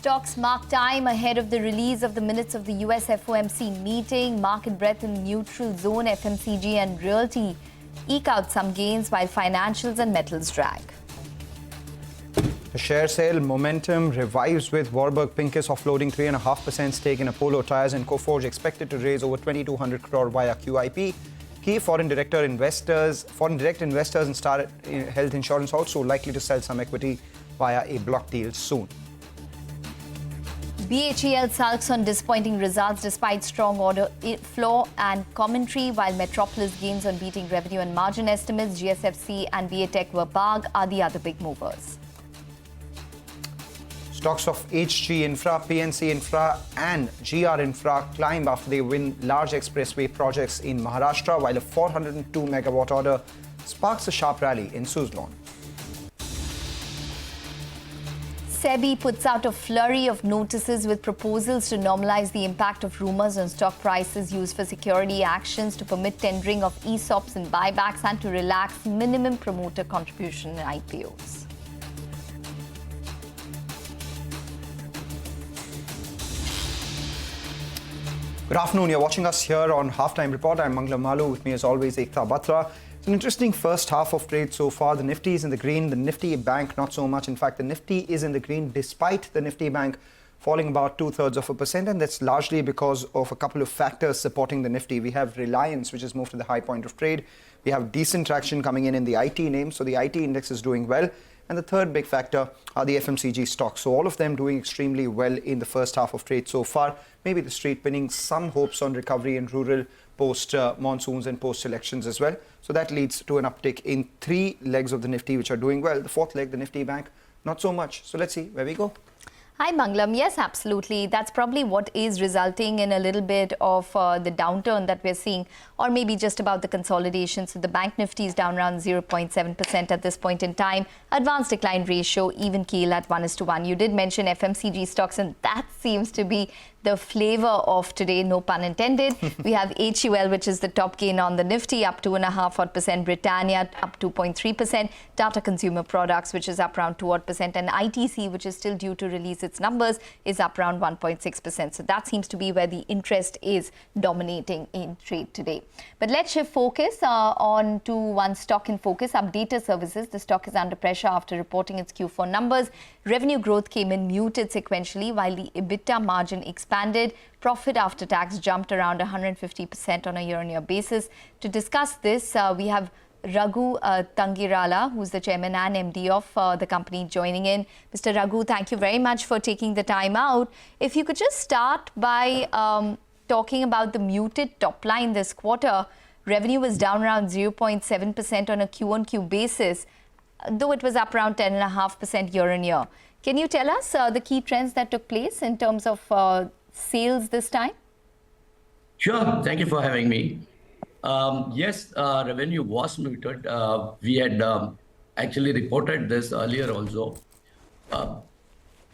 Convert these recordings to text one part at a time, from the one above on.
Stocks mark time ahead of the release of the minutes of the US FOMC meeting. Market breadth in neutral zone. FMCG and realty eke out some gains while financials and metals drag. The share sale momentum revives with Warburg Pincus offloading 3.5% stake in Apollo Tyres and Coforge expected to raise over 2,200 crore via QIP. Key foreign direct investors in Star Health Insurance also likely to sell some equity via a block deal soon. BHEL sulks on disappointing results despite strong order flow and commentary, while Metropolis gains on beating revenue and margin estimates. GSFC and BATech were BAG are the other big movers. Stocks of HG Infra, PNC Infra and GR Infra climb after they win large expressway projects in Maharashtra, while a 402 megawatt order sparks a sharp rally in Suzlon. SEBI puts out a flurry of notices with proposals to normalize the impact of rumours on stock prices used for security actions, to permit tendering of ESOPs and buybacks, and to relax minimum promoter contribution in IPOs. Good afternoon. You're watching us here on Halftime Report. I'm Mangla Malu. With me as always, Ekta Batra. It's an interesting first half of trade so far. The Nifty is in the green. The Nifty Bank not so much. In fact, the Nifty is in the green despite the Nifty Bank falling about 2/3%, and that's largely because of a couple of factors supporting the Nifty. We have Reliance, which has moved to the high point of trade. We have decent traction coming in the IT names, so the IT index is doing well. And the third big factor are the FMCG stocks. So all of them doing extremely well in the first half of trade so far. Maybe the street pinning some hopes on recovery in rural post-monsoons and post-elections as well. So that leads to an uptick in three legs of the Nifty, which are doing well. The fourth leg, the Nifty Bank, not so much. So let's see where we go. Hi, Manglam. Yes, absolutely. That's probably what is resulting in a little bit of the downturn that we're seeing, or maybe just about the consolidation. So the Bank Nifty is down around 0.7% at this point in time. Advanced decline ratio, even keel at 1:1. You did mention FMCG stocks, and that seems to be the flavor of today, no pun intended. We have HUL, which is the top gain on the Nifty, up 2.5%. Britannia up 2.3%. Tata Consumer Products, which is up around 2%. And ITC, which is still due to release its numbers, is up around 1.6%. So that seems to be where the interest is dominating in trade today. But let's shift focus on to one stock in focus, Updata Services. The stock is under pressure after reporting its Q4 numbers. Revenue growth came in muted sequentially, while the EBITDA margin expanded. Profit after tax jumped around 150% on a year-on-year basis. To discuss this, we have Raghu Tangirala, who's the chairman and MD of the company, joining in. Mr. Raghu, thank you very much for taking the time out. If you could just start by talking about the muted top line this quarter. Revenue was down around 0.7% on a Q-on-Q basis, though it was up around 10.5% year-on-year. Can you tell us the key trends that took place in terms of sales this time? Sure. Thank you for having me. Yes, revenue was muted. We had actually reported this earlier also.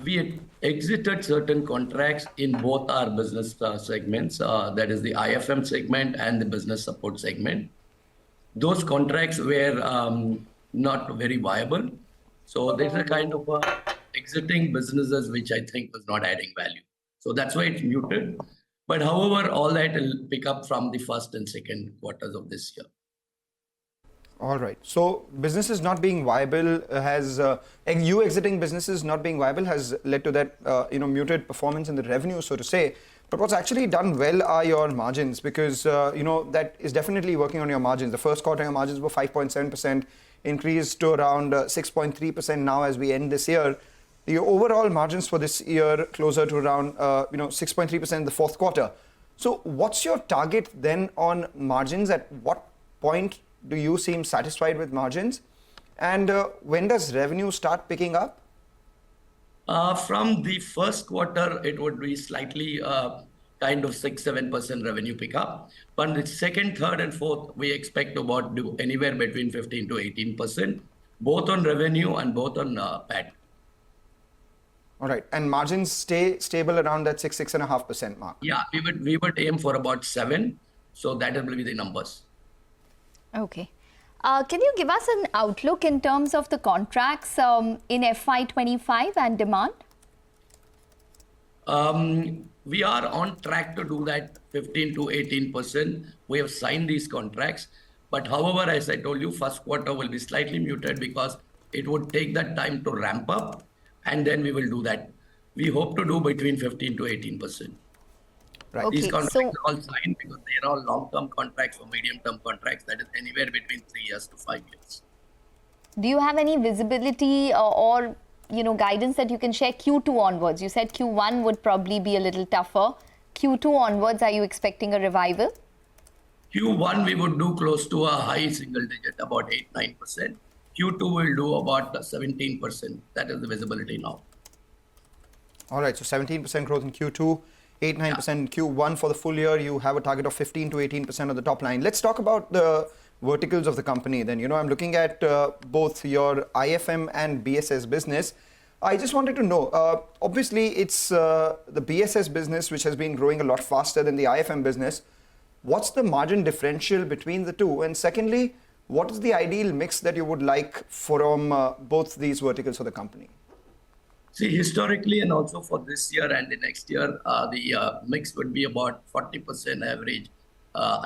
We had exited certain contracts in both our business segments, that is the IFM segment and the business support segment. Those contracts were not very viable. So there's a kind of exiting businesses which I think was not adding value. So that's why it's muted. But however, all that will pick up from the first and second quarters of this year. All right. So businesses not being viable has, you exiting businesses not being viable has led to that, muted performance in the revenue, so to say. But what's actually done well are your margins, because, that is definitely working on your margins. The first quarter, your margins were 5.7%, increased to around 6.3% now as we end this year. The overall margins for this year closer to around 6.3% in the fourth quarter. So what's your target then on margins? At what point do you seem satisfied with margins? And when does revenue start picking up? From the first quarter, it would be slightly kind of 6-7% revenue pickup. But the second, third, and fourth, we expect to do anywhere between 15 to 18%, both on revenue and both on PAT. All right, and margins stay stable around that 6.5% mark. Yeah, we would aim for about 7, so that will be the numbers. Okay. Can you give us an outlook in terms of the contracts in FY25 and demand? We are on track to do that 15 to 18%. We have signed these contracts. But however, as I told you, first quarter will be slightly muted because it would take that time to ramp up, and then we will do that. We hope to do between 15 to 18%. Right. These Okay, contracts so are all signed because they are all long-term contracts or medium-term contracts. That is anywhere between 3 years to 5 years. do you have any visibility or guidance that you can share Q2 onwards? You said Q1 would probably be a little tougher. Q2 onwards, are you expecting a revival? Q1, we would do close to a high single digit, about 8-9%. Q2 will do about 17%. That is the visibility now. All right, so 17% growth in Q2, 8-9% in Q1 for the full year. You have a target of 15 to 18% on the top line. Let's talk about the verticals of the company then. I'm looking at both your IFM and BSS business. I just wanted to know, obviously it's the BSS business which has been growing a lot faster than the IFM business. What's the margin differential between the two? And secondly, what is the ideal mix that you would like from both these verticals for the company? See, historically and also for this year and the next year, the mix would be about 40% average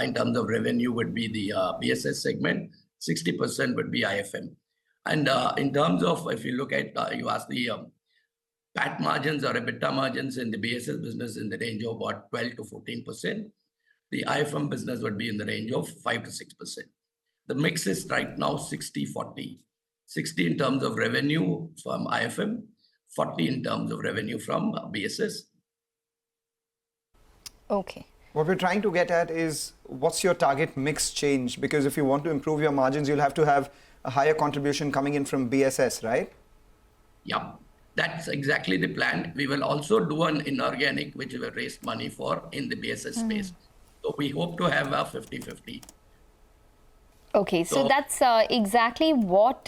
in terms of revenue would be the BSS segment, 60% would be IFM. And in terms of, if you look at, you ask the PAT margins or EBITDA margins in the BSS business in the range of about 12 to 14%. The IFM business would be in the range of 5 to 6%. The mix is right now 60-40. 60 in terms of revenue from IFM, 40 in terms of revenue from BSS. Okay. What we're trying to get at is what's your target mix change? Because if you want to improve your margins, you'll have to have a higher contribution coming in from BSS, right? Yeah, that's exactly the plan. We will also do an inorganic, which we will raise money for in the BSS space. So we hope to have a 50-50. Okay, so that's exactly what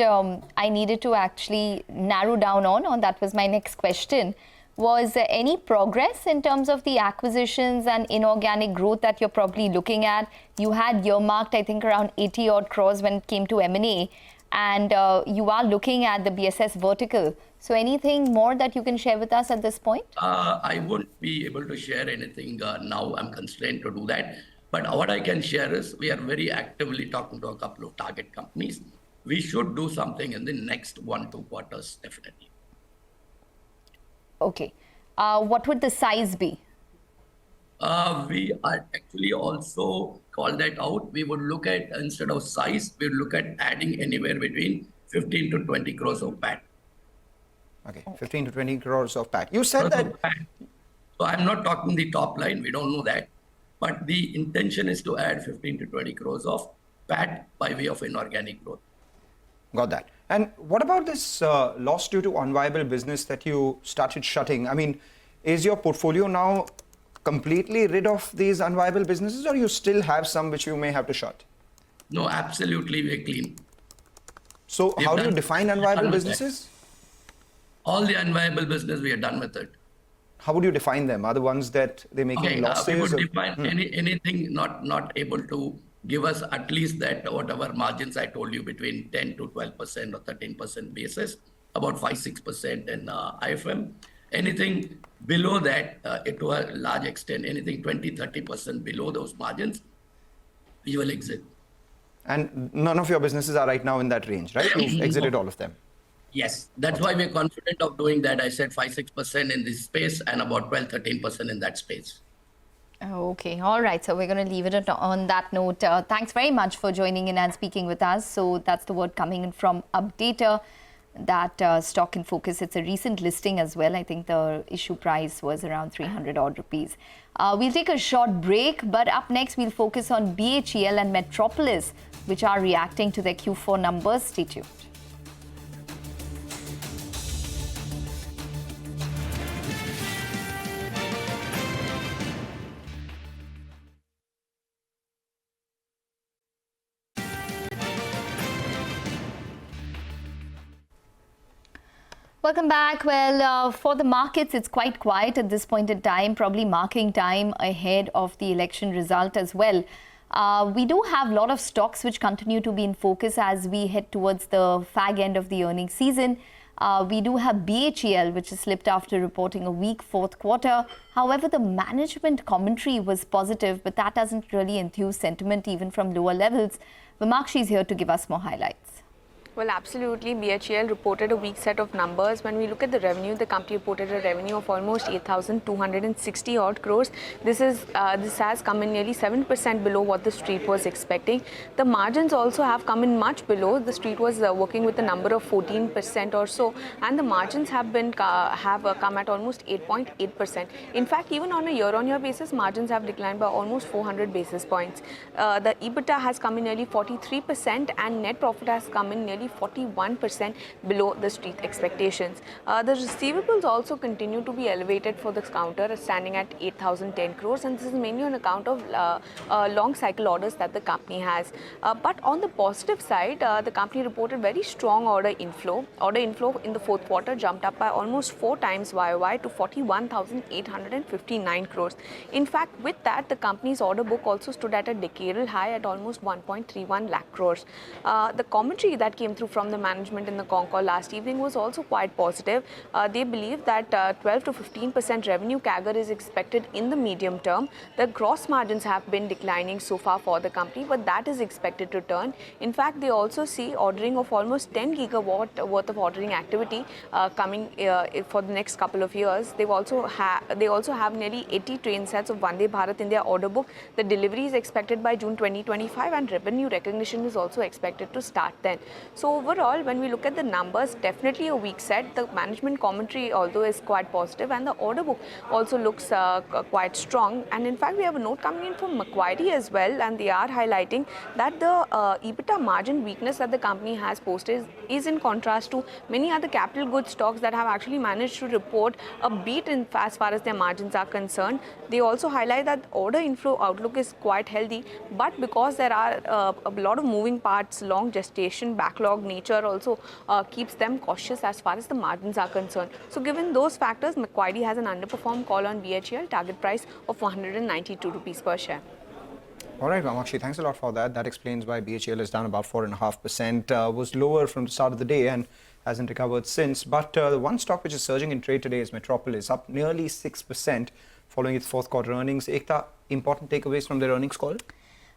I needed to actually narrow down on. That was my next question. Was there any progress in terms of the acquisitions and inorganic growth that you're probably looking at? You had earmarked, I think, around 80 odd crores when it came to M&A, and you are looking at the BSS vertical. So anything more that you can share with us at this point? I won't be able to share anything now. I'm constrained to do that. But what I can share is we are very actively talking to a couple of target companies. We should do something in the next 1-2 quarters, definitely. Okay. What would the size be? We are actually also call that out. We would look at, instead of size, we would look at adding anywhere between 15 to 20 crores of PAT. Okay, 15 to 20 crores of PAT. You said that... So I'm not talking the top line. We don't know that. But the intention is to add 15 to 20 crores of PAT by way of inorganic growth. Got that. And what about this loss due to unviable business that you started shutting? I mean, is your portfolio now completely rid of these unviable businesses, or you still have some which you may have to shut? No, absolutely, we're clean. So how do you define unviable businesses? All the unviable business, we are done with it. How would you define them? Are the ones that they're making losses? We would define anything not able to give us at least that whatever margins I told you between 10 to 12% or 13% basis, about 5-6% in IFM. Anything below that, to a large extent, anything 20-30% below those margins, we will exit. And none of your businesses are right now in that range, right? You've exited all of them. Yes, that's why we're confident of doing that. I said 5-6% in this space and about 12-13% in that space. Okay, all right. So we're going to leave it on that note. Thanks very much for joining in and speaking with us. So that's the word coming in from Updata, that stock in focus. It's a recent listing as well. I think the issue price was around 300 odd rupees. We'll take a short break, but up next we'll focus on BHEL and Metropolis, which are reacting to their Q4 numbers. Stay tuned. Welcome back. Well, for the markets, it's quite quiet at this point in time, probably marking time ahead of the election result as well. We do have a lot of stocks which continue to be in focus as we head towards the fag end of the earnings season. We do have BHEL, which has slipped after reporting a weak fourth quarter. However, the management commentary was positive, but that doesn't really enthuse sentiment even from lower levels. Vimakshi is here to give us more highlights. Well, absolutely. BHEL reported a weak set of numbers. When we look at the revenue, the company reported a revenue of almost 8,260 odd crores. This has come in nearly 7% below what the street was expecting. The margins also have come in much below. The street was working with a number of 14% or so, and the margins have come at almost 8.8%. In fact, even on a year-on-year basis, margins have declined by almost 400 basis points. The EBITDA has come in nearly 43%, and net profit has come in nearly 41% below the street expectations. The receivables also continue to be elevated for this counter, standing at 8,010 crores, and this is mainly on account of long cycle orders that the company has. But on the positive side, the company reported very strong order inflow. Order inflow in the fourth quarter jumped up by almost 4 times YOY to 41,859 crores. In fact, with that, the company's order book also stood at a decadal high at almost 1.31 lakh crores. The commentary that came through from the management in the con call last evening was also quite positive. They believe that 12 to 15% revenue CAGR is expected in the medium term. The gross margins have been declining so far for the company, but that is expected to turn. In fact, they also see ordering of almost 10 gigawatt worth of ordering activity coming for the next couple of years. They also have nearly 80 train sets of Vande Bharat in their order book. The delivery is expected by June 2025, and revenue recognition is also expected to start then. So overall, when we look at the numbers, definitely a weak set. The management commentary, although, is quite positive, and the order book also looks quite strong. And in fact, we have a note coming in from Macquarie as well, and they are highlighting that the EBITDA margin weakness that the company has posted is in contrast to many other capital goods stocks that have actually managed to report a beat as far as their margins are concerned. They also highlight that order inflow outlook is quite healthy, but because there are a lot of moving parts, long gestation, backlog nature also keeps them cautious as far as the margins are concerned. So given those factors, Macquarie has an underperformed call on BHEL, target price of 192 rupees per share. All right, Vimakshi, thanks a lot for that. That explains why BHEL is down about 4.5%. Was lower from the start of the day and hasn't recovered since. But the one stock which is surging in trade today is Metropolis, up nearly 6% following its fourth quarter earnings. Ekta, important takeaways from their earnings call?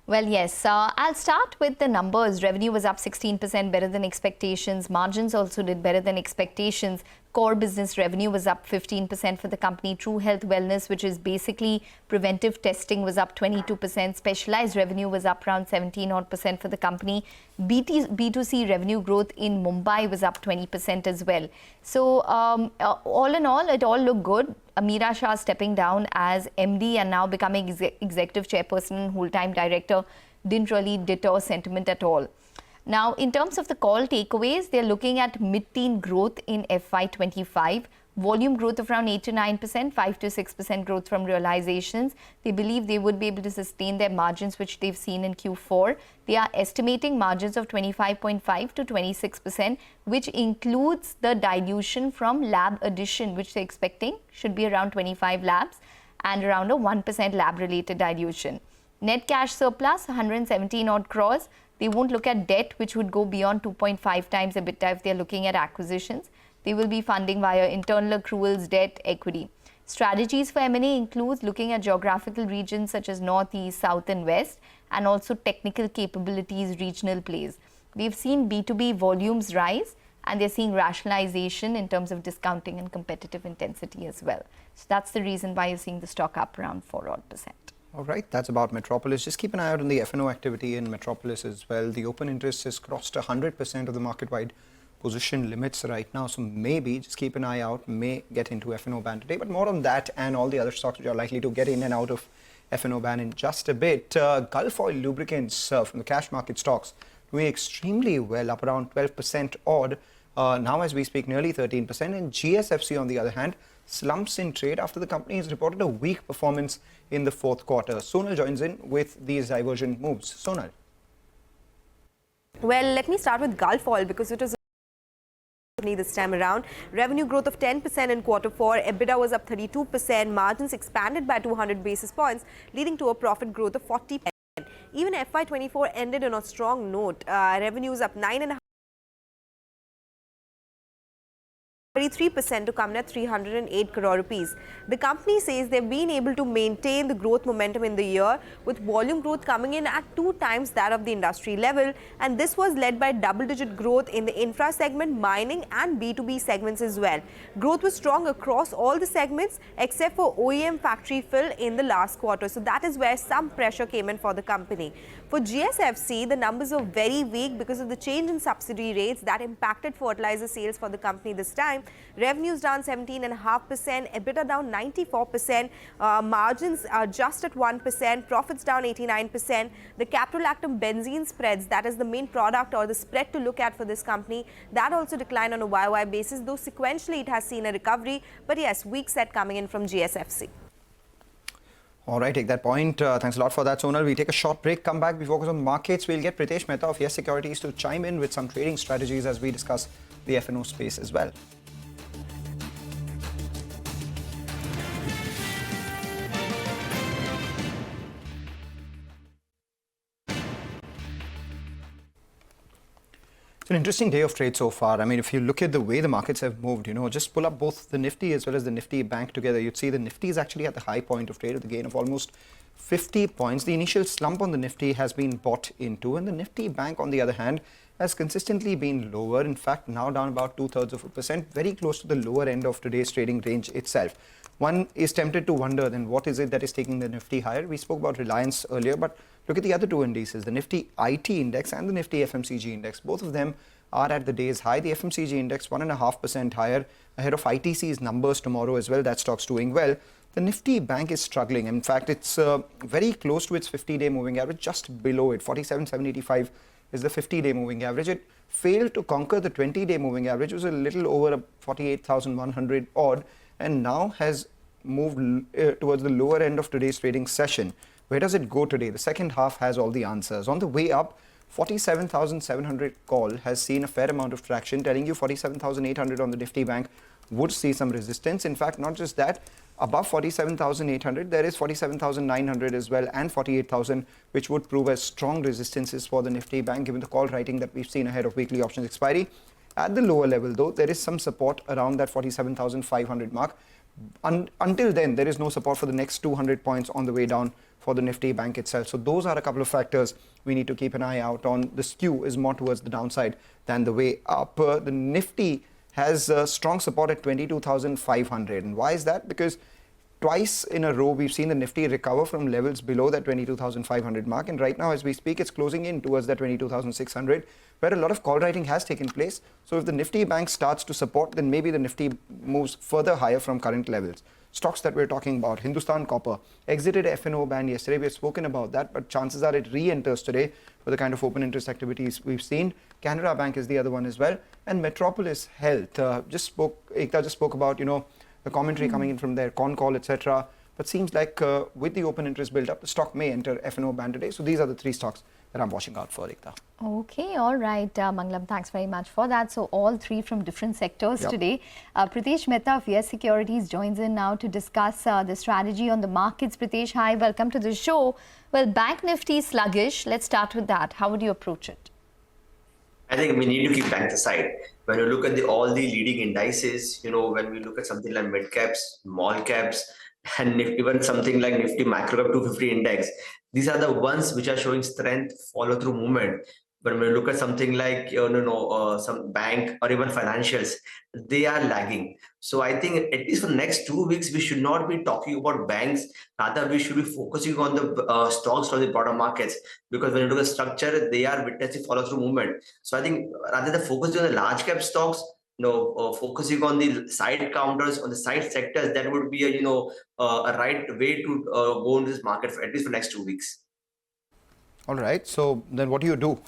Well, yes. I'll start with the numbers. Revenue was up 16%, better than expectations. Margins also did better than expectations. Core business revenue was up 15% for the company. True Health Wellness, which is basically preventive testing, was up 22%. Specialized revenue was up around 17% for the company. B2C revenue growth in Mumbai was up 20% as well. So all in all, it all looked good. Ameera Shah stepping down as MD and now becoming executive chairperson and whole-time director didn't really deter sentiment at all. Now, in terms of the call takeaways, they're looking at mid-teen growth in FY25, volume growth of around 8 to 9%, 5 to 6% growth from realizations. They believe they would be able to sustain their margins, which they've seen in Q4. They are estimating margins of 25.5 to 26%, which includes the dilution from lab addition, which they're expecting should be around 25 labs and around a 1% lab-related dilution. Net cash surplus, 117 odd crores. They won't look at debt, which would go beyond 2.5 times EBITDA if they're looking at acquisitions. They will be funding via internal accruals, debt, equity. Strategies for M&A includes looking at geographical regions such as North, East, South and West, and also technical capabilities, regional plays. We've seen B2B volumes rise, and they're seeing rationalization in terms of discounting and competitive intensity as well. So that's the reason why you're seeing the stock up around 4%. All right, that's about Metropolis. Just keep an eye out on the F&O activity in Metropolis as well. The open interest has crossed 100% of the market-wide position limits right now. So maybe just keep an eye out, may get into F&O ban today. But more on that and all the other stocks which are likely to get in and out of F&O ban in just a bit. Gulf Oil Lubricants from the cash market stocks doing extremely well, up around 12% odd. Now as we speak, nearly 13%. And GSFC, on the other hand, slumps in trade after the company has reported a weak performance in the fourth quarter. Sonal joins in with these divergent moves. Sonal. Well, let me start with Gulf Oil because it was this time around. Revenue growth of 10% in quarter 4. EBITDA was up 32%. Margins expanded by 200 basis points, leading to a profit growth of 40%. Even FY24 ended on a strong note. Revenues up 9.5%. 33% to come in at 308 crore rupees. The company says they've been able to maintain the growth momentum in the year, with volume growth coming in at 2 times that of the industry level, and this was led by double-digit growth in the infra segment, mining and B2B segments as well. Growth was strong across all the segments except for OEM factory fill in the last quarter, so that is where some pressure came in for the company. For GSFC, the numbers are very weak because of the change in subsidy rates that impacted fertilizer sales for the company this time. Revenues down 17.5%, EBITDA down 94%, margins are just at 1%, profits down 89%. The caprolactam benzene spreads, that is the main product or the spread to look at for this company, that also declined on a YOY basis, though sequentially it has seen a recovery. But yes, weak set coming in from GSFC. All right, take that point. Thanks a lot for that, Sonal. We take a short break, come back, we focus on markets. We'll get Pritesh Mehta of Yes Securities to chime in with some trading strategies as we discuss the F&O space as well. It's an interesting day of trade so far. I mean, if you look at the way the markets have moved, just pull up both the Nifty as well as the Nifty Bank together, you'd see the Nifty is actually at the high point of trade with a gain of almost 50 points. The initial slump on the Nifty has been bought into, and the Nifty Bank, on the other hand, has consistently been lower. In fact, now down about 0.2%, very close to the lower end of today's trading range itself. One is tempted to wonder, then what is it that is taking the Nifty higher? We spoke about Reliance earlier, but look at the other two indices, the Nifty IT index and the Nifty FMCG index. Both of them are at the day's high. The FMCG index 1.5% higher, ahead of ITC's numbers tomorrow as well. That stock's doing well. The Nifty Bank is struggling. In fact, it's very close to its 50-day moving average, just below it. 47,785 is the 50-day moving average. It failed to conquer the 20-day moving average. It was a little over 48,100 odd, and now has moved towards the lower end of today's trading session. Where does it go today? The second half has all the answers. On the way up, 47,700 call has seen a fair amount of traction, telling you 47,800 on the Nifty Bank would see some resistance. In fact, not just that, above 47,800, there is 47,900 as well, and 48,000, which would prove as strong resistances for the Nifty Bank, given the call writing that we've seen ahead of weekly options expiry. At the lower level, though, there is some support around that 47,500 mark. Until then, there is no support for the next 200 points on the way down for the Nifty Bank itself. So those are a couple of factors we need to keep an eye out on. The skew is more towards the downside than the way up. The Nifty has strong support at 22,500. And why is that? Because twice in a row, we've seen the Nifty recover from levels below that 22,500 mark. And right now, as we speak, it's closing in towards that 22,600, where a lot of call writing has taken place. So if the Nifty Bank starts to support, then maybe the Nifty moves further higher from current levels. Stocks that we're talking about, Hindustan Copper exited F&O ban yesterday. We have spoken about that, but chances are it re-enters today for the kind of open interest activities we've seen. Canara Bank is the other one as well. And Metropolis Health, Ekta just spoke about, the commentary coming in from their con call, etc. But seems like with the open interest built up, the stock may enter F&O ban today. So these are the three stocks that I'm watching out for, Ekta. Okay, all right, Mangalam, thanks very much for that. So all three from different sectors today. Pritesh Mehta of Yes Securities joins in now to discuss the strategy on the markets. Pritesh, hi, welcome to the show. Well, Bank Nifty is sluggish. Let's start with that. How would you approach it? I think we need to keep banks aside. When you look at all the leading indices, when we look at something like mid caps, small caps, and even something like Nifty Macro Cap 250 Index, these are the ones which are showing strength, follow through movement. But when we look at something like some bank or even financials, they are lagging. So I think at least for the next 2 weeks, we should not be talking about banks. Rather, we should be focusing on the stocks from the broader markets, because when you look at structure, they are witnessing follow through movement. So I think rather than focusing on the large cap stocks, focusing on the side counters, on the side sectors, that would be a right way to go into this market for at least for the next 2 weeks. All right. So then what do you do?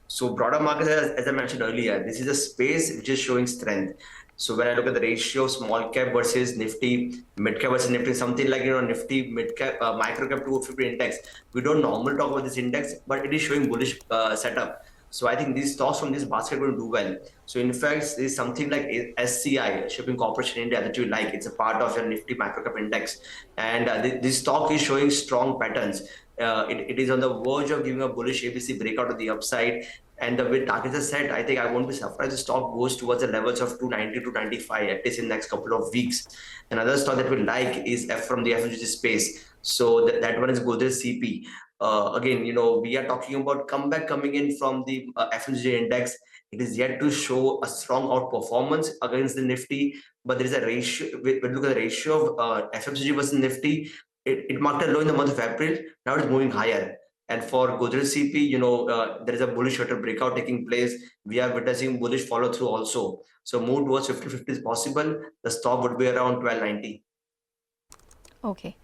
So broader markets, as I mentioned earlier, this is a space which is showing strength. So when I look at the ratio of small cap versus Nifty, mid cap versus Nifty, something like Nifty mid cap, micro cap 250 index, we don't normally talk about this index, but it is showing bullish setup. So I think these stocks from this basket will do well. So in fact, there is something like SCI, Shipping Corporation India, that you like. It's a part of your Nifty micro cap index, and this stock is showing strong patterns. It is on the verge of giving a bullish ABC breakout to the upside. And the way targets are set, I think I won't be surprised the stock goes towards the levels of 290 to 95, at least in the next couple of weeks. Another stock that we like is from the FMCG space. So that one is Godrej CP. Again, we are talking about comeback coming in from the FMCG index. It is yet to show a strong outperformance against the Nifty, but there is a ratio. When you look at the ratio of FMCG versus Nifty, it marked a low in the month of April. Now it is moving higher. And for Godrej CP, there is a bullish shutter breakout taking place. We are witnessing bullish follow through also. So move towards 50-50 is possible. The stop would be around 1290. Okay.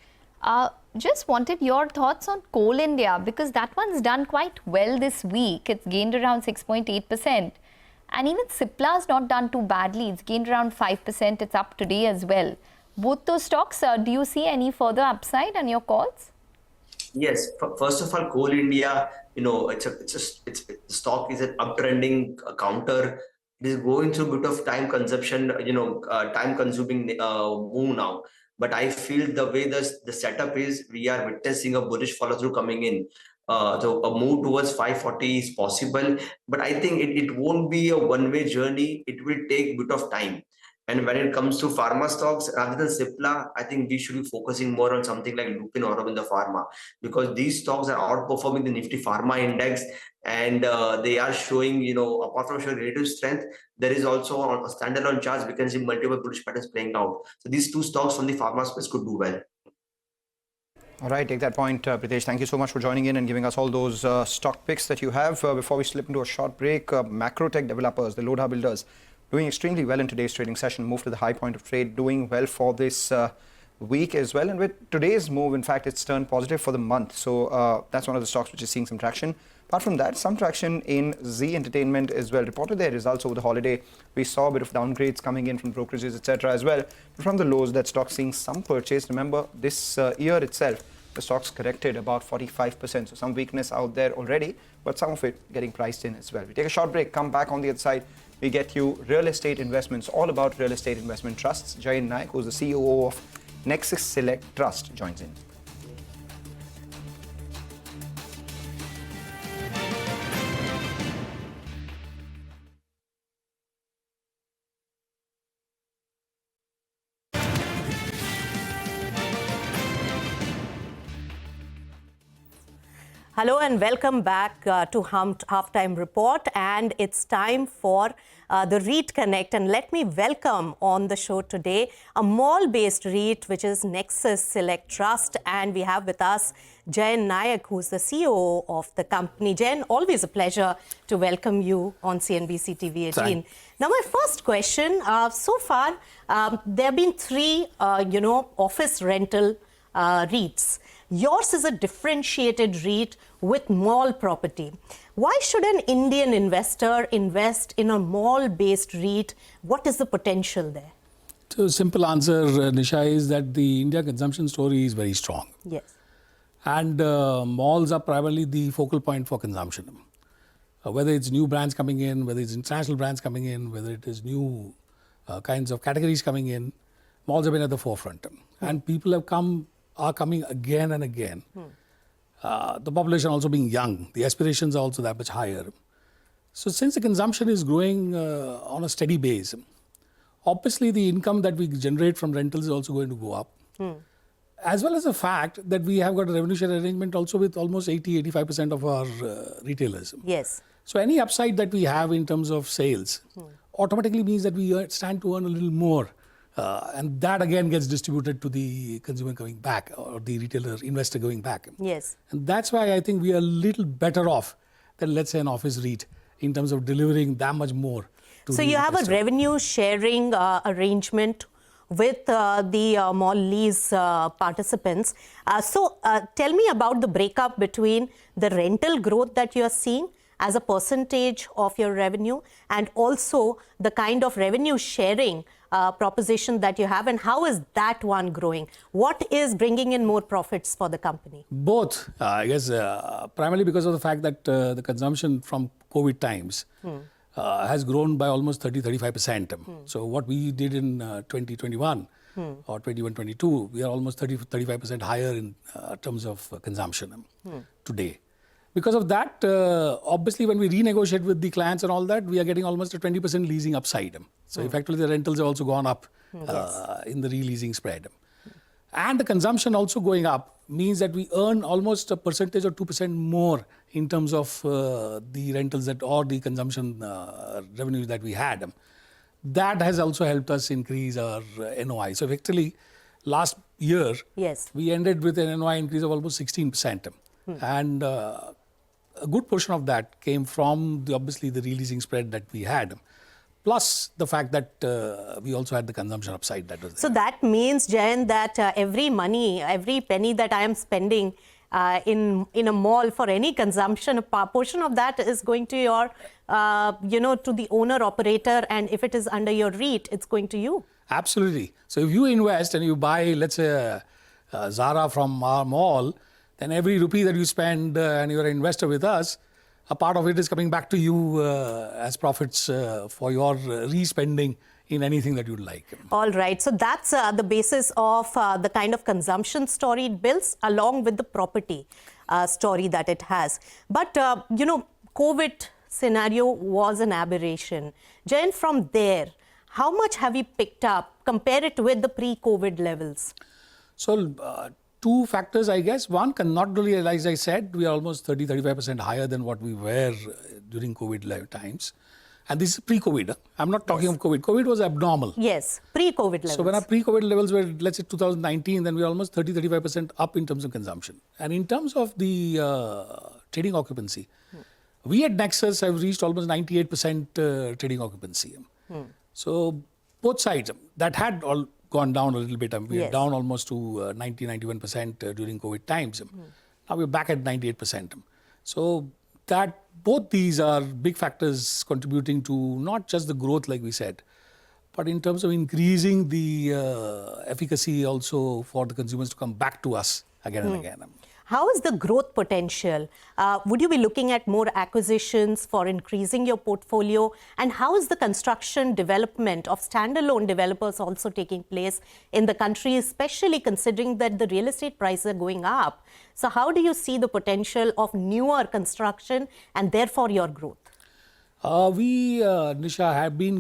Just wanted your thoughts on Coal India, because that one's done quite well this week. It's gained around 6.8%. And even Cipla's not done too badly. It's gained around 5%. It's up today as well. Both those stocks, do you see any further upside on your calls? Yes. First of all, Coal India, the stock is an uptrending counter. It is going through a bit of time consumption, time consuming move now. But I feel the way the setup is, we are witnessing a bullish follow through coming in. So a move towards 540 is possible, but I think it won't be a one-way journey. It will take a bit of time. And when it comes to pharma stocks, rather than Cipla, I think we should be focusing more on something like Lupin or Aurobindo Pharma, because these stocks are outperforming the Nifty Pharma Index, and they are showing, apart from showing relative strength, there is also on a standalone charts, we can see multiple bullish patterns playing out. So these two stocks from the pharma space could do well. All right, take that point, Pritesh. Thank you so much for joining in and giving us all those stock picks that you have. Before we slip into a short break, macro tech developers, the Lodha builders, doing extremely well in today's trading session, moved to the high point of trade, doing well for this week as well. And with today's move, in fact, it's turned positive for the month. So that's one of the stocks which is seeing some traction. Apart from that, some traction in Z Entertainment as well. Reported their results over the holiday. We saw a bit of downgrades coming in from brokerages, etc. as well. But from the lows, that stock seeing some purchase. Remember, this year itself, the stocks corrected about 45%. So some weakness out there already, but some of it getting priced in as well. We take a short break, come back on the other side. We get you real estate investments, all about real estate investment trusts. Jayan Nayak, who's the CEO of Nexus Select Trust, joins in. Hello and welcome back to Halftime Report, and it's time for the REIT Connect. And let me welcome on the show today a mall-based REIT, which is Nexus Select Trust, and we have with us Jayan Nayak, who's the CEO of the company. Jayan, always a pleasure to welcome you on CNBC TV 18. Now, my first question, so far, there have been three, office rental REITs. Yours is a differentiated REIT with mall property. Why should an Indian investor invest in a mall-based REIT? What is the potential there? So, simple answer, Nisha, is that the India consumption story is very strong. Yes. And malls are primarily the focal point for consumption. Whether it's new brands coming in, whether it's international brands coming in, whether it is new kinds of categories coming in, malls have been at the forefront. And people are coming again and again. The population also being young, the aspirations are also that much higher. So since the consumption is growing on a steady base, obviously the income that we generate from rentals is also going to go up. As well as the fact that we have got a revenue share arrangement also with almost 80-85% of our retailers. Yes. So any upside that we have in terms of sales automatically means that we stand to earn a little more. And that again gets distributed to the consumer going back, or the retailer investor going back. Yes. And that's why I think we are a little better off than, let's say, an office REIT in terms of delivering that much more. So you have a revenue sharing arrangement with the mall lease participants. So tell me about the breakup between the rental growth that you are seeing as a percentage of your revenue, and also the kind of revenue sharing proposition that you have, and how is that one growing? What is bringing in more profits for the company? Both, I guess, primarily because of the fact that the consumption from COVID times has grown by almost 30-35%. So what we did in 2021 or 21-22, we are almost 30-35% higher in terms of consumption today. Because of that, obviously, when we renegotiate with the clients and all that, we are getting almost a 20% leasing upside. So effectively, the rentals have also gone up in the re-leasing spread. And the consumption also going up means that we earn almost a percentage or 2% more in terms of the rentals that or the consumption revenues that we had. That has also helped us increase our NOI. So effectively, last year, Yes. we ended with an NOI increase of almost 16%. And a good portion of that came from obviously the re-leasing spread that we had, plus the fact that we also had the consumption upside that was there. So that means, Jayan, that every penny that I am spending in a mall for any consumption, a portion of that is going to your, to the owner operator, and if it is under your REIT, it's going to you. Absolutely. So if you invest and you buy, let's say, Zara from our mall, then every rupee that you spend and you're an investor with us, a part of it is coming back to you as profits for your re-spending in anything that you'd like. All right. So that's the basis of the kind of consumption story it builds along with the property story that it has. But, COVID scenario was an aberration. Jayan, from there, how much have you picked up? Compare it with the pre-COVID levels. So, two factors, I guess. One, not only, as I said, we are almost 30-35% higher than what we were during COVID times. And this is pre-COVID. I'm not talking of COVID. COVID was abnormal. Yes, pre-COVID levels. So when our pre-COVID levels were, let's say, 2019, then we are almost 30-35% up in terms of consumption. And in terms of the trading occupancy, we at Nexus have reached almost 98% trading occupancy. So both sides, that had all gone down a little bit. We are down almost to 90-91% during COVID times. Now we're back at 98%. So that both these are big factors contributing to not just the growth, like we said, but in terms of increasing the efficacy also for the consumers to come back to us again and again. How is the growth potential? Would you be looking at more acquisitions for increasing your portfolio? And how is the construction development of standalone developers also taking place in the country, especially considering that the real estate prices are going up? So how do you see the potential of newer construction and therefore your growth? We, Nisha, have been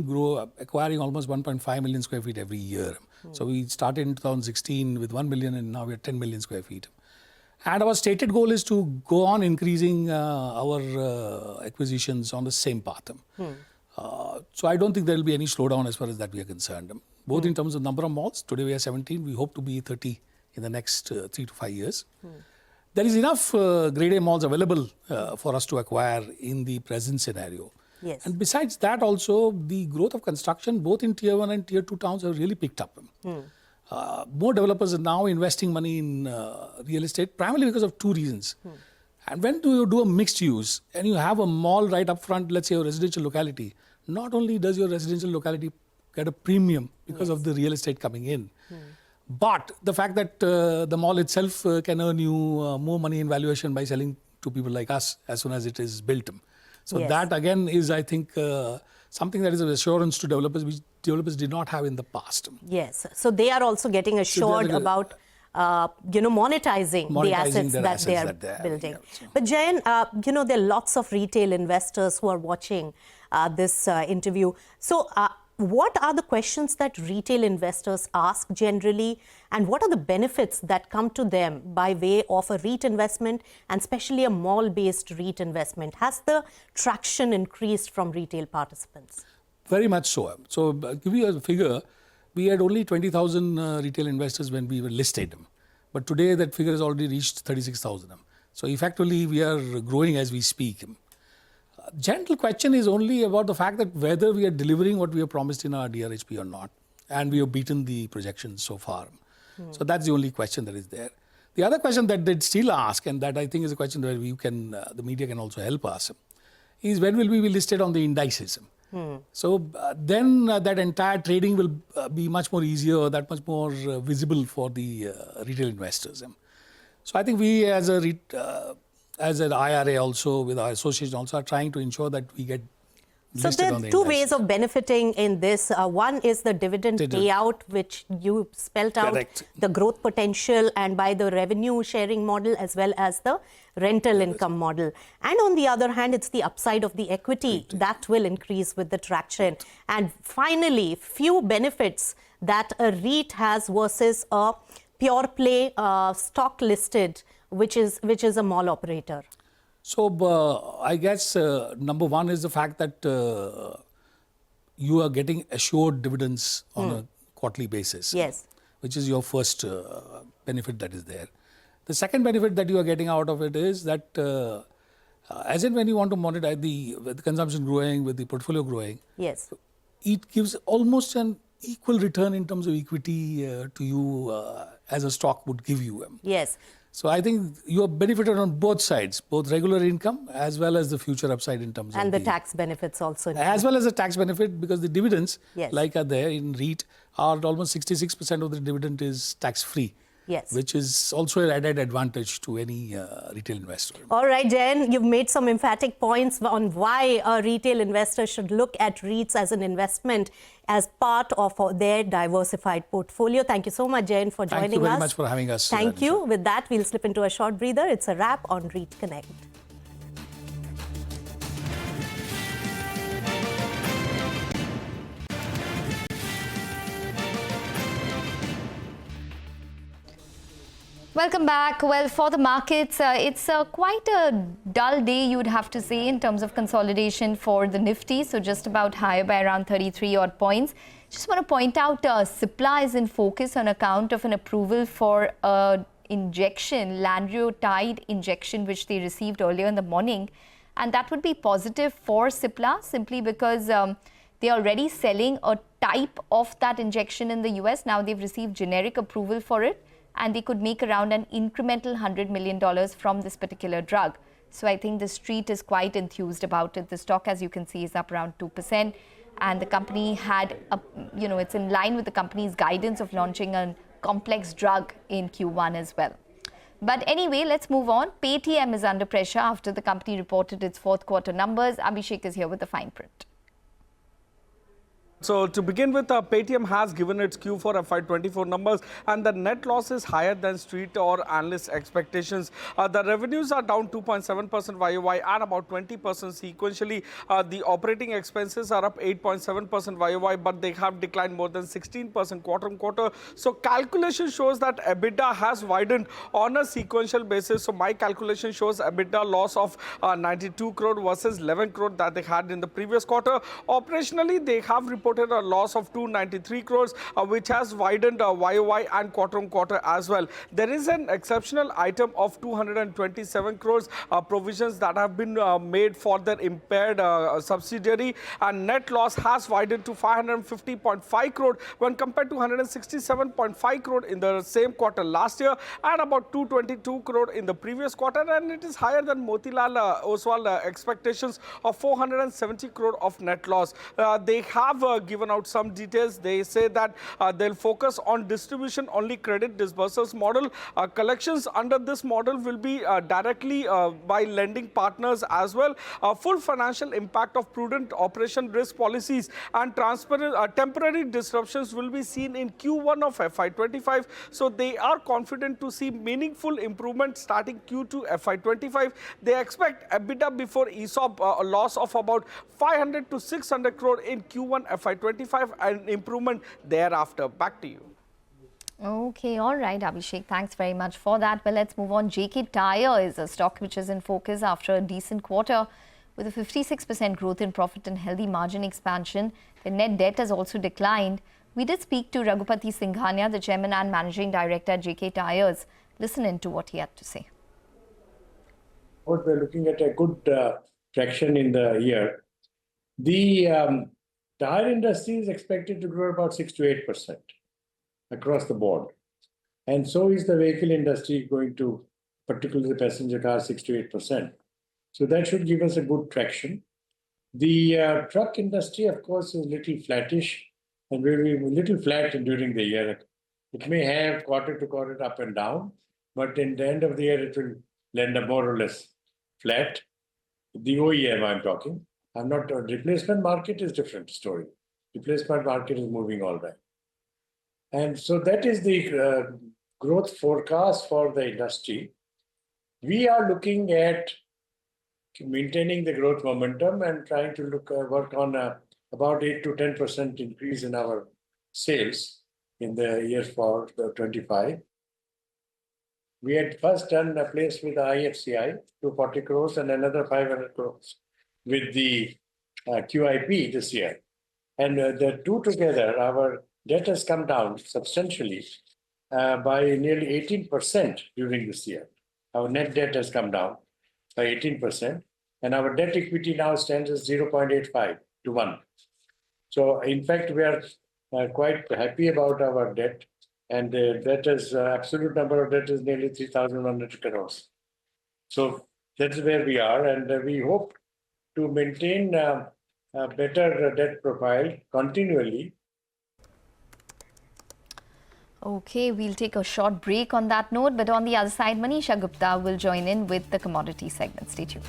acquiring almost 1.5 million square feet every year. So we started in 2016 with 1 million and now we're 10 million square feet. And our stated goal is to go on increasing our acquisitions on the same path. So I don't think there will be any slowdown as far as that we are concerned. Both in terms of number of malls, today we are 17, we hope to be 30 in the next 3 to 5 years. There is enough grade A malls available for us to acquire in the present scenario. Yes. And besides that also, the growth of construction both in Tier 1 and Tier 2 towns have really picked up. More developers are now investing money in real estate, primarily because of two reasons. And when you do a mixed use and you have a mall right up front, let's say a residential locality, not only does your residential locality get a premium because of the real estate coming in, but the fact that the mall itself can earn you more money in valuation by selling to people like us as soon as it is built. So that again is, I think, something that is an assurance to developers which developers did not have in the past. Yes, so they are also getting assured about monetizing the assets that they are building. Yeah. But Jayan, there are lots of retail investors who are watching this interview. So what are the questions that retail investors ask generally, and what are the benefits that come to them by way of a REIT investment, and especially a mall-based REIT investment? Has the traction increased from retail participants? Very much so. So, give you a figure, we had only 20,000 retail investors when we were listed. But today that figure has already reached 36,000. So, effectively, we are growing as we speak. Gentle question is only about the fact that whether we are delivering what we have promised in our DRHP or not. And we have beaten the projections so far. So, that's the only question that is there. The other question that they still ask, and that I think is a question where we can, the media can also help us, is when will we be listed on the indices? So then that entire trading will be much more easier, that much more visible for the retail investors. So I think we as an IRA also, with our association also, are trying to ensure that we get So listed there on are the two indexes. ways of benefiting in this. One is the dividend payout, which you spelt out, Correct. the growth potential, and by the revenue sharing model as well as the rental income model. And on the other hand, it's the upside of the equity that will increase with the traction. And finally, few benefits that a REIT has versus a pure play stock listed, which is a mall operator. So I guess number one is the fact that you are getting assured dividends on a quarterly basis. Yes. Which is your first benefit that is there. The second benefit that you are getting out of it is that as in when you want to monetize with the consumption growing, with the portfolio growing, Yes. it gives almost an equal return in terms of equity to you as a stock would give you. Yes. So I think you are benefited on both sides, both regular income as well as the future upside in terms And of the tax benefits also. as well as the tax benefit, because the dividends, Yes. like are there in REIT, are almost 66% of the dividend is tax free. Yes. Which is also an added advantage to any retail investor. All right, Jen, you've made some emphatic points on why a retail investor should look at REITs as an investment as part of their diversified portfolio. Thank you so much, Jen, for joining us. Thank you very much for having us. Thank you. With that, we'll slip into a short breather. It's a wrap on REIT Connect. Welcome back. Well, for the markets, it's quite a dull day, you would have to say, in terms of consolidation for the Nifty. So just about higher by around 33 odd points. Just want to point out Cipla is in focus on account of an approval for injection, lanreotide injection, which they received earlier in the morning. And that would be positive for Cipla simply because they are already selling a type of that injection in the US. Now they've received generic approval for it, and they could make around an incremental $100 million from this particular drug. So I think the street is quite enthused about it. The stock, as you can see, is up around 2%. And the company had, it's in line with the company's guidance of launching a complex drug in Q1 as well. But anyway, let's move on. Paytm is under pressure after the company reported its fourth quarter numbers. Abhishek is here with the fine print. So to begin with, Paytm has given its Q4 FY24 numbers, and the net loss is higher than street or analyst expectations. The revenues are down 2.7% YOY and about 20% sequentially. The operating expenses are up 8.7% YOY, but they have declined more than 16% quarter on quarter. So calculation shows that EBITDA has widened on a sequential basis. So my calculation shows EBITDA loss of 92 crore versus 11 crore that they had in the previous quarter. Operationally, they have reported a loss of 293 crores, which has widened YOY and quarter on quarter as well. There is an exceptional item of 227 crores provisions that have been made for their impaired subsidiary, and net loss has widened to 550.5 crore when compared to 167.5 crore in the same quarter last year and about 222 crore in the previous quarter, and it is higher than Motilal Oswal expectations of 470 crore of net loss. They have given out some details. They say that they'll focus on distribution only credit disbursals model. Collections under this model will be directly by lending partners as well. Full financial impact of prudent operation risk policies and temporary disruptions will be seen in Q1 of FY25. So they are confident to see meaningful improvement starting Q2 FY25. They expect EBITDA before ESOP a loss of about 500 to 600 crore in Q1 FY25 and improvement thereafter. Back to you. Okay, all right, Abhishek. Thanks very much for that. Well, let's move on. JK Tyre is a stock which is in focus after a decent quarter with a 56% growth in profit and healthy margin expansion. The net debt has also declined. We did speak to Raghupati Singhania, the chairman and managing director at JK Tyres. Listen in to what he had to say. We're looking at a good traction in the year. The tire industry is expected to grow about 6 to 8% across the board. And so is the vehicle industry going to, particularly the passenger car, 6 to 8%. So that should give us a good traction. The truck industry, of course, is a little flattish and will be a little flat during the year. It may have quarter to quarter up and down, but in the end of the year, it will land up more or less flat. The OEM I'm talking. I'm not, replacement market is different story. Replacement market is moving all right. And so that is the growth forecast for the industry. We are looking at maintaining the growth momentum and trying to work on about 8 to 10% increase in our sales in the year for 25. We had first done a place with the IFCI, 240 crores, and another 500 crores with the QIP this year. And the two together, our debt has come down substantially by nearly 18% during this year. Our net debt has come down by 18%, and our debt equity now stands at 0.85 to 1. So, in fact, we are quite happy about our debt, and debt is absolute number of debt is nearly 3,100 crores. So that's where we are, and we hope to maintain a better debt profile continually. Okay, we'll take a short break on that note, but on the other side, Manisha Gupta will join in with the commodity segment. Stay tuned.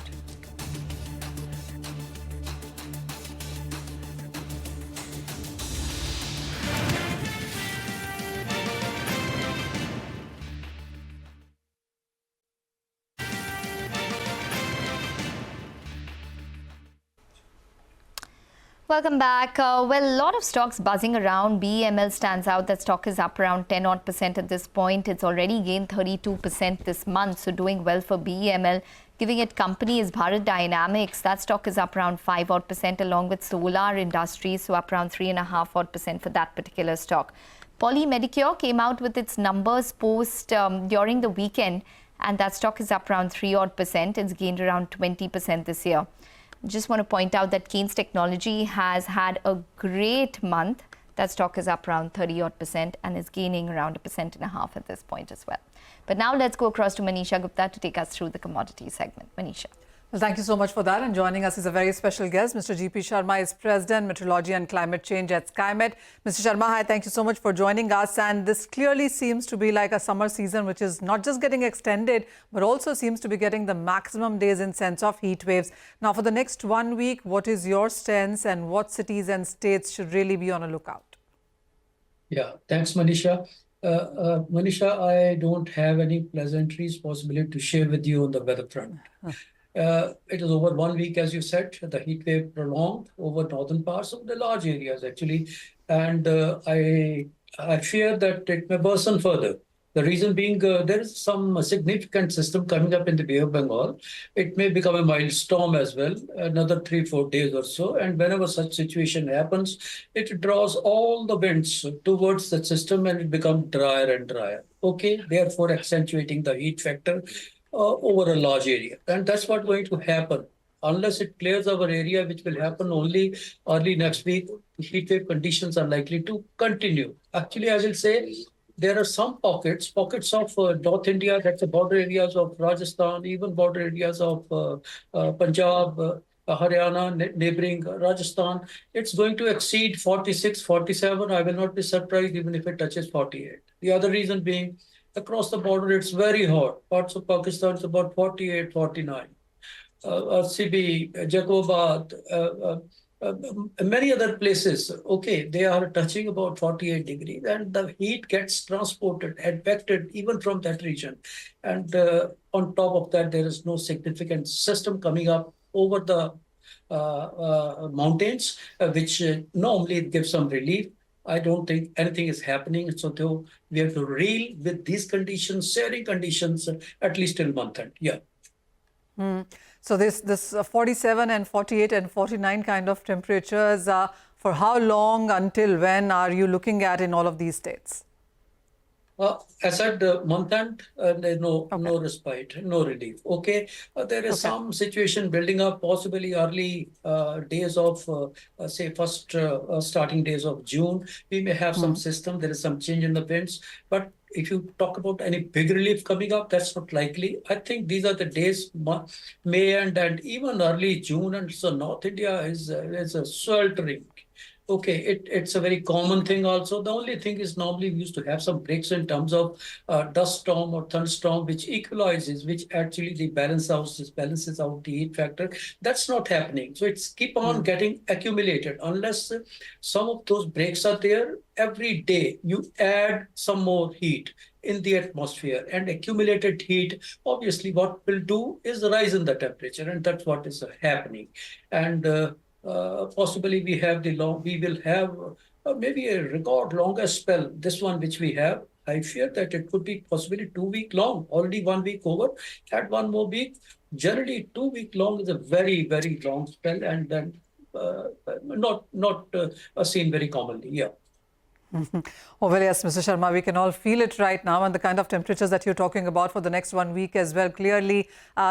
Welcome back. Well, a lot of stocks buzzing around. BEML stands out. That stock is up around 10 odd % at this point. It's already gained 32% this month, so doing well for BEML. Giving it company is Bharat Dynamics. That stock is up around 5 odd % along with Solar Industries, so up around 3.5 odd % for that particular stock. Poly Medicure came out with its numbers post during the weekend, and that stock is up around 3 odd %. It's gained around 20% this year. Just want to point out that Kaynes Technology has had a great month. That stock is up around 30 odd % and is gaining around 1.5% at this point as well. But now let's go across to Manisha Gupta to take us through the commodity segment. Manisha. Well, thank you so much for that. And joining us is a very special guest. Mr. GP Sharma is President, Meteorology and Climate Change at Skymet. Mr. Sharma, hi, thank you so much for joining us. And this clearly seems to be like a summer season, which is not just getting extended, but also seems to be getting the maximum days in sense of heat waves. Now, for the next 1 week, what is your stance and what cities and states should really be on a lookout? Yeah, thanks, Manisha. Manisha, I don't have any pleasantries possibility to share with you on the weather front. It is over 1 week, as you said, the heat wave prolonged over northern parts of the large areas, actually. And I fear that it may worsen further. The reason being, there is some significant system coming up in the Bay of Bengal. It may become a mild storm as well, another 3-4 days or so. And whenever such situation happens, it draws all the winds towards the system and it becomes drier and drier. Okay, therefore accentuating the heat factor over a large area. And that's what's going to happen. Unless it clears our area, which will happen only early next week, heat wave conditions are likely to continue. Actually, I will say there are some pockets of North India, that's the border areas of Rajasthan, even border areas of Punjab, Haryana, neighboring Rajasthan. It's going to exceed 46, 47. I will not be surprised even if it touches 48. The other reason being, across the border, it's very hot. Parts of Pakistan, it's about 48, 49. Sibi, Jacobabad, many other places, okay, they are touching about 48 degrees and the heat gets transported, advected even from that region. And on top of that, there is no significant system coming up over the mountains, which normally gives some relief. I don't think anything is happening. So though we have to reel with these conditions, sharing conditions, at least till month end. Yeah. So this 47 and 48 and 49 kind of temperatures, for how long, until when are you looking at in all of these states? I said month end, there's no respite, no relief. Okay, there is some situation building up, possibly early days of, say, first starting days of June. We may have some system, there is some change in the winds. But if you talk about any big relief coming up, that's not likely. I think these are the days, May and even early June. And so North India is sweltering. Okay, it's a very common thing also. The only thing is normally we used to have some breaks in terms of dust storm or thunderstorm, which equalizes, which actually balances out the heat factor. That's not happening. So it's keep on getting accumulated. Unless some of those breaks are there, every day you add some more heat in the atmosphere, and accumulated heat, obviously what will do is rise in the temperature, and that's what is happening. And possibly we will have maybe a record longer spell, this one which we have. I fear that it could be possibly 2 week long, already 1 week over, add 1 more week. Generally 2 week long is a very, very long spell, and then not seen very commonly, yeah. Oh, well, yes, Mr. Sharma, we can all feel it right now, and the kind of temperatures that you're talking about for the next 1 week as well clearly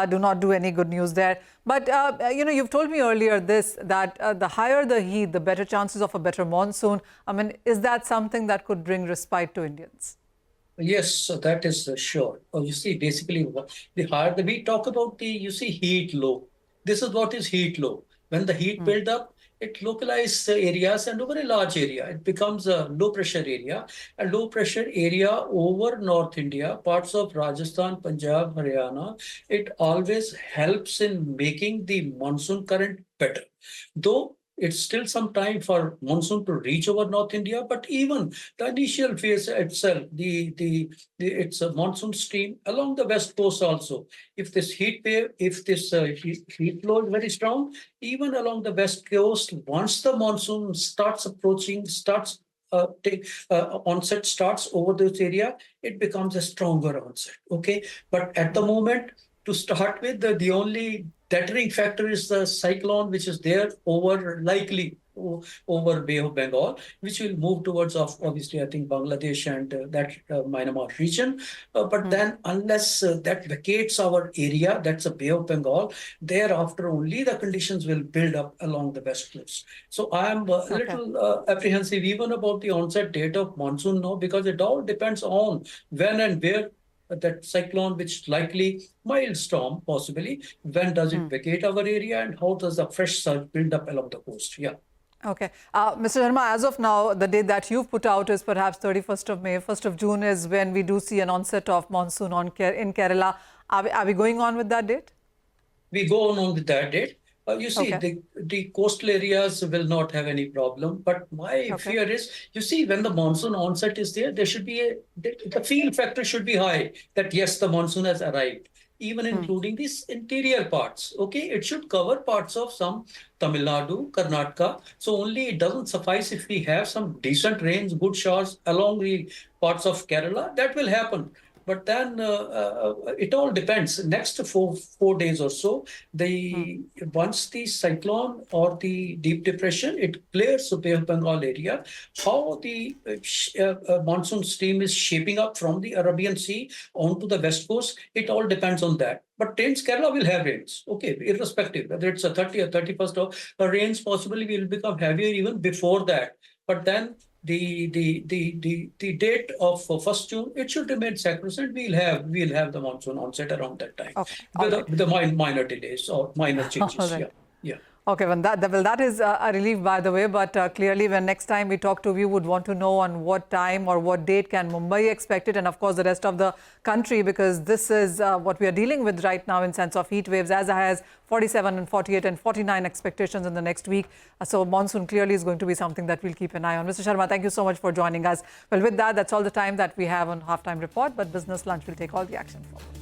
do not do any good news there. But, you've told me earlier that the higher the heat, the better chances of a better monsoon. I mean, is that something that could bring respite to Indians? Yes, so that is sure. You see, basically, the higher we talk about heat low. This is what is heat low. When the heat build up, it localizes areas, and over a large area, it becomes a low pressure area. A low pressure area over North India, parts of Rajasthan, Punjab, Haryana, it always helps in making the monsoon current better. Though it's still some time for monsoon to reach over North India, but even the initial phase itself, it's a monsoon stream along the west coast also. If this heat wave, if this heat flow is very strong, even along the west coast, once the monsoon starts approaching, onset starts over this area, it becomes a stronger onset. Okay, but at the moment, to start with, the only deterring factor is the cyclone, which is there likely over Bay of Bengal, which will move towards, obviously, I think, Bangladesh and that Myanmar region. But then unless that vacates our area, that's a Bay of Bengal, thereafter only the conditions will build up along the west coast. So I am a little apprehensive even about the onset date of monsoon now, because it all depends on when and where that cyclone, which likely mild storm, possibly, when does it vacate our area, and how does the fresh surge build up along the coast? Yeah. Okay. Mr. Sharma, as of now, the date that you've put out is perhaps 31st of May. 1st of June is when we do see an onset of monsoon in Kerala. Are we going on with that date? We go on with that date. You see, the coastal areas will not have any problem. But my fear is, you see, when the monsoon onset is there should be the feel factor should be high that yes, the monsoon has arrived, even including these interior parts. Okay, it should cover parts of some Tamil Nadu, Karnataka. So only it doesn't suffice if we have some decent rains, good showers along the parts of Kerala. That will happen. But then it all depends. Next 4 days or so, once the cyclone or the deep depression, it clears the Bay of Bengal area, how the monsoon stream is shaping up from the Arabian Sea onto the west coast, it all depends on that. But rains, Kerala will have rains, okay, irrespective, whether it's a 30 or 31st of rains possibly will become heavier even before that. But then the date of 1st June, it should remain sacrosanct. We'll have the monsoon onset around that time, with the minor delays or minor changes. Yeah. Okay, well, that is a relief, by the way. But clearly, when next time we talk to you, would want to know on what time or what date can Mumbai expect it, and of course the rest of the country, because this is what we are dealing with right now in sense of heat waves, as high as 47 and 48 and 49 expectations in the next week. So monsoon clearly is going to be something that we'll keep an eye on. Mr. Sharma, thank you so much for joining us. Well, with that, that's all the time that we have on Halftime Report, but Business Lunch will take all the action forward.